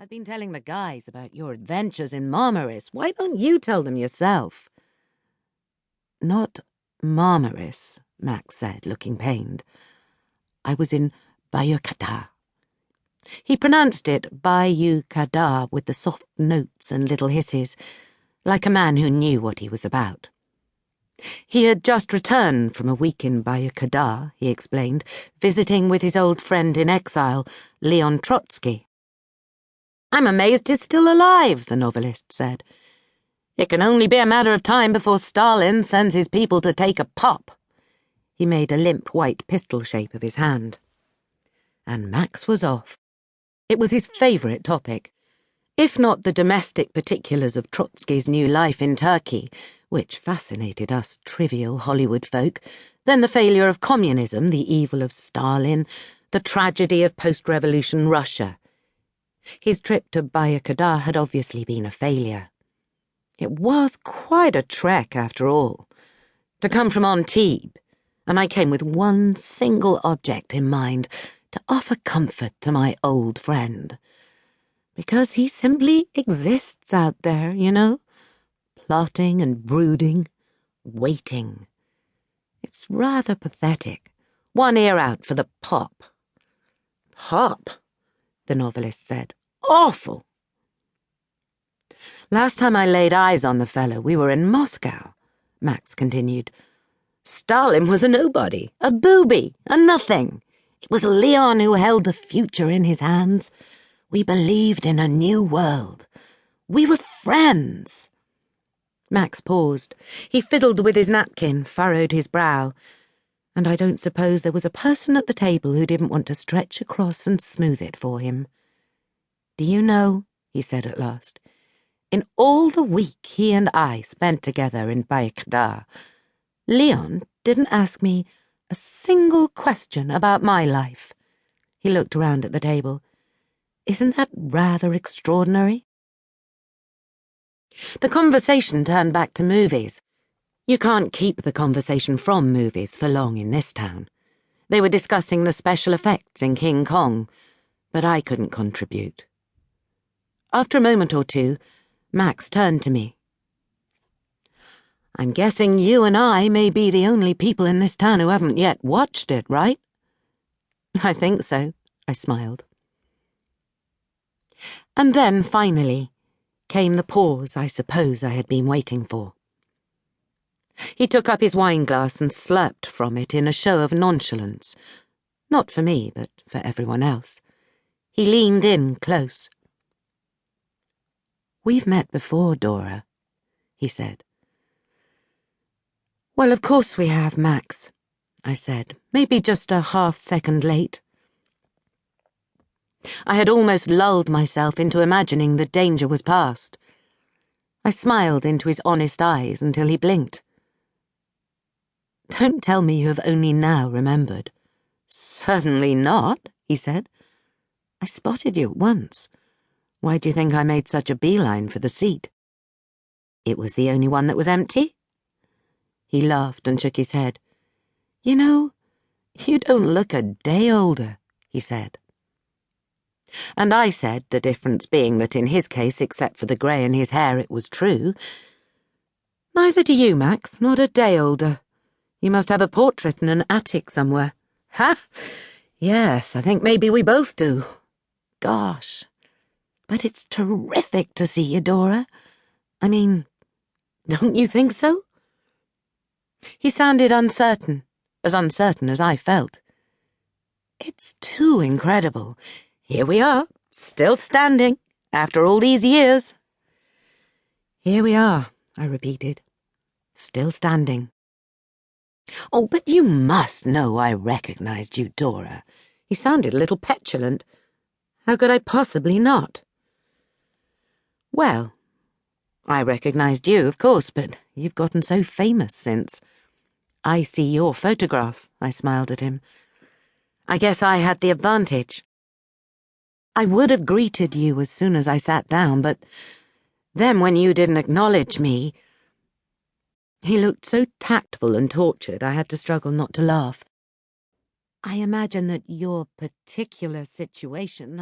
I've been telling the guys about your adventures in Marmaris. Why don't you tell them yourself? Not Marmaris, Max said, looking pained. I was in Bayukada. He pronounced it Bayukada with the soft notes and little hisses, like a man who knew what he was about. He had just returned from a week in Bayukada, he explained, visiting with his old friend in exile, Leon Trotsky. I'm amazed he's still alive, the novelist said. It can only be a matter of time before Stalin sends his people to take a pop. He made a limp white pistol shape of his hand. And Max was off. It was his favourite topic. If not the domestic particulars of Trotsky's new life in Turkey, which fascinated us trivial Hollywood folk, then the failure of communism, the evil of Stalin, the tragedy of post-revolution Russia. His trip to Bayukada had obviously been a failure. It was quite a trek, after all, to come from Antibes, and I came with one single object in mind, to offer comfort to my old friend. Because he simply exists out there, you know, plotting and brooding, waiting. It's rather pathetic. One ear out for the pop. Pop, the novelist said. Awful. Last time I laid eyes on the fellow, we were in Moscow, Max continued. Stalin was a nobody, a booby, a nothing. It was Leon who held the future in his hands. We believed in a new world. We were friends. Max paused. He fiddled with his napkin, furrowed his brow. And I don't suppose there was a person at the table who didn't want to stretch across and smooth it for him. Do you know, he said at last, in all the week he and I spent together in Bayukada, Leon didn't ask me a single question about my life. He looked around at the table. Isn't that rather extraordinary? The conversation turned back to movies. You can't keep the conversation from movies for long in this town. They were discussing the special effects in King Kong, but I couldn't contribute. After a moment or two, Max turned to me. I'm guessing you and I may be the only people in this town who haven't yet watched it, right? I think so, I smiled. And then, finally, came the pause I suppose I had been waiting for. He took up his wineglass and slurped from it in a show of nonchalance. Not for me, but for everyone else. He leaned in close. We've met before, Dora, he said. Well, of course we have, Max, I said, maybe just a half-second late. I had almost lulled myself into imagining the danger was past. I smiled into his honest eyes until he blinked. Don't tell me you have only now remembered. Certainly not, he said. I spotted you at once. Why do you think I made such a beeline for the seat? It was the only one that was empty? He laughed and shook his head. You know, you don't look a day older, he said. And I said, the difference being that in his case, except for the grey in his hair, it was true. Neither do you, Max, not a day older. You must have a portrait in an attic somewhere. Ha! Yes, I think maybe we both do. Gosh. But it's terrific to see you, Dora. I mean, don't you think so? He sounded uncertain as I felt. It's too incredible. Here we are, still standing, after all these years. Here we are, I repeated, still standing. Oh, but you must know I recognized you, Dora. He sounded a little petulant. How could I possibly not? Well, I recognized you, of course, but you've gotten so famous since. I see your photograph, I smiled at him. I guess I had the advantage. I would have greeted you as soon as I sat down, but then when you didn't acknowledge me... He looked so tactful and tortured I had to struggle not to laugh. I imagine that your particular situation,